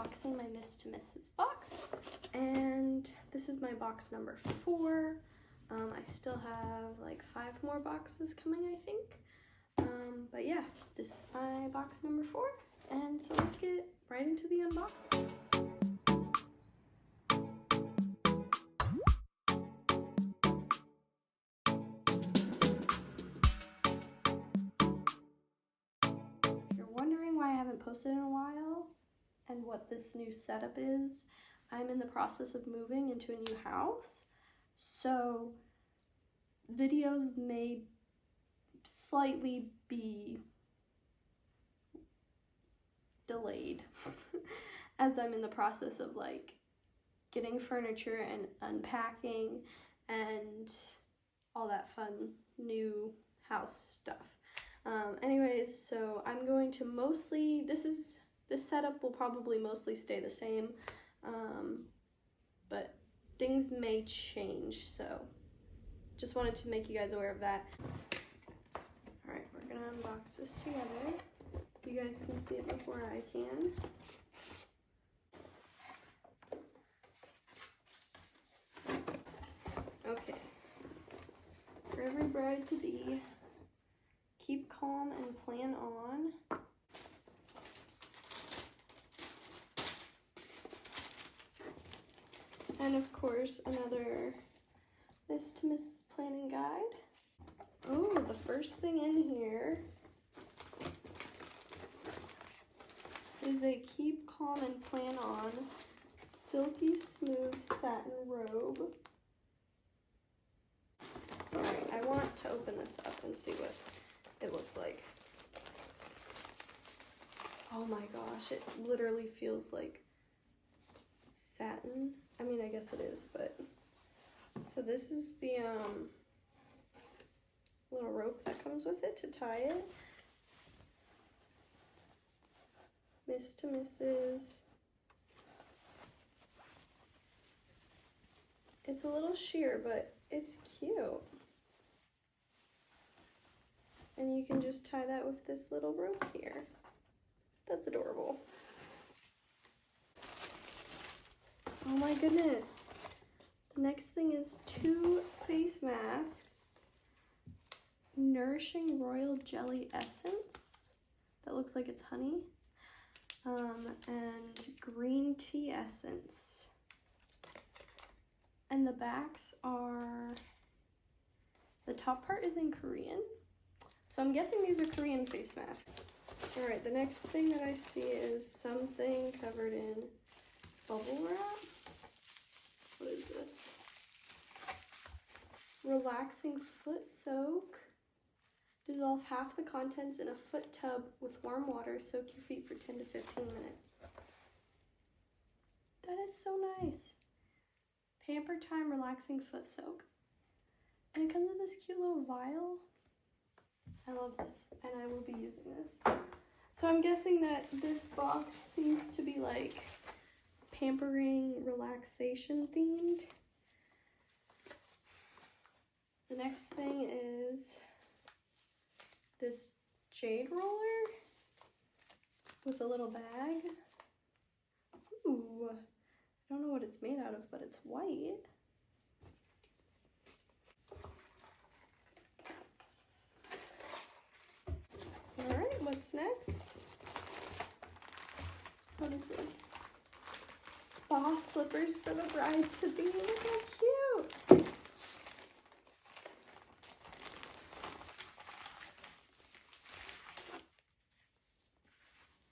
unboxing my Miss to Mrs. box, and this is my box number 4. I still have like 5 more boxes coming, I think. But yeah, this is my box number 4, and so let's get right into the unboxing. If you're wondering why I haven't posted in a while and what this new setup is, I'm in the process of moving into a new house, so videos may slightly be delayed as I'm in the process of like getting furniture and unpacking and all that fun new house stuff. Anyways, so I'm going to mostly, this setup will probably mostly stay the same, but things may change, so just wanted to make you guys aware of that. All right, we're gonna unbox this together. You guys can see it before I can. Okay, for every bride-to-be, keep calm and plan on. And of course, another Miss to Mrs. planning guide. Oh, the first thing in here is a keep calm and plan on silky smooth satin robe. Alright, I want to open this up and see what it looks like. Oh my gosh, it literally feels like satin. I mean, I guess it is, but so this is the little rope that comes with it to tie it. Miss to Mrs. It's a little sheer, but it's cute. And you can just tie that with this little rope here. That's adorable. Oh my goodness. The next thing is 2 face masks. Nourishing Royal Jelly Essence. That looks like it's honey. And green tea essence. And the backs are, the top part is in Korean. So I'm guessing these are Korean face masks. All right, the next thing that I see is something covered in bubble wrap. What is this? Relaxing foot soak. Dissolve half the contents in a foot tub with warm water. Soak your feet for 10 to 15 minutes. That is so nice. Pamper Time Relaxing Foot Soak. And it comes in this cute little vial. I love this, and I will be using this. So I'm guessing that this box seems to be like pampering, relaxation themed. The next thing is this jade roller with a little bag. Ooh, I don't know what it's made out of, but it's white. All right, what's next? What is this? Spa slippers for the bride-to-be. Look how cute.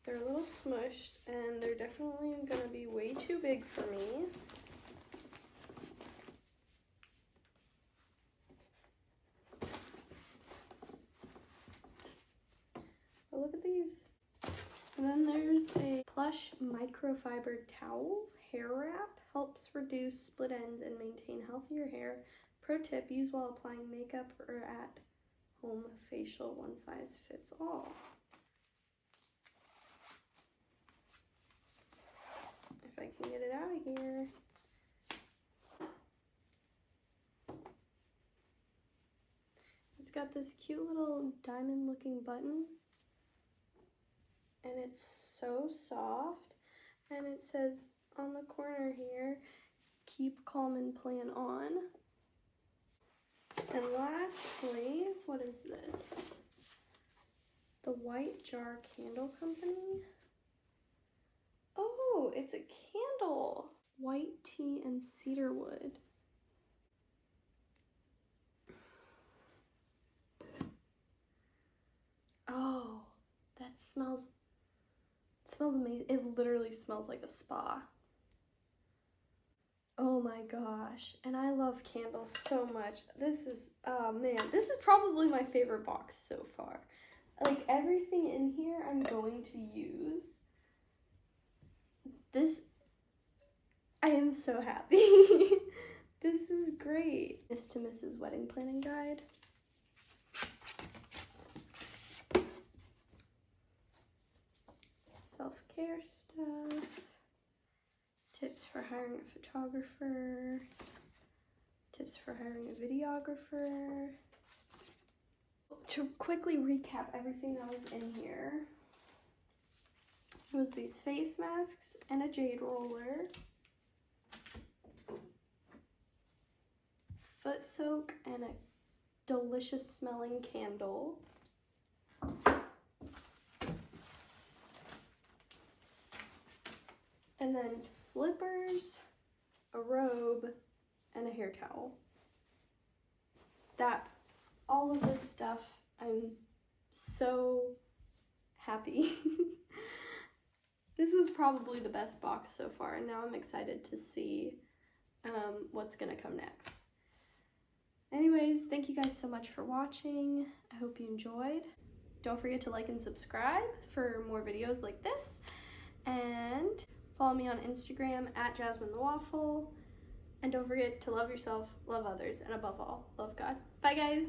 They're a little smushed, and they're definitely gonna be way too big for me. But look at these. And then there's a plush microfiber towel hair wrap. Helps reduce split ends and maintain healthier hair. Pro tip, use while applying makeup or at home facial. One size fits all. If I can get it out of here. It's got this cute little diamond looking button, and it's so soft. And it says on the corner here, keep calm and plan on. And lastly, what is this? The White Jar Candle Company. Oh, it's a candle. White tea and cedar wood. Oh, that smells, it smells amazing. It literally smells like a spa. Oh my gosh, and I love candles so much. This is, oh man, this is probably my favorite box so far. Like, everything in here I'm going to use. This, I am so happy. This is great. Miss to Mrs. Wedding Planning Guide. Self-care stuff. Tips for hiring a photographer. Tips for hiring a videographer. To quickly recap everything that was in here, it was these face masks and a jade roller, foot soak and a delicious smelling candle, and then slippers, a robe, and a hair towel. All of this stuff, I'm so happy. This was probably the best box so far, and now I'm excited to see what's gonna come next. Anyways, thank you guys so much for watching. I hope you enjoyed. Don't forget to like and subscribe for more videos like this, and follow me on Instagram at JasmineTheWaffle. And don't forget to love yourself, love others, and above all, love God. Bye guys!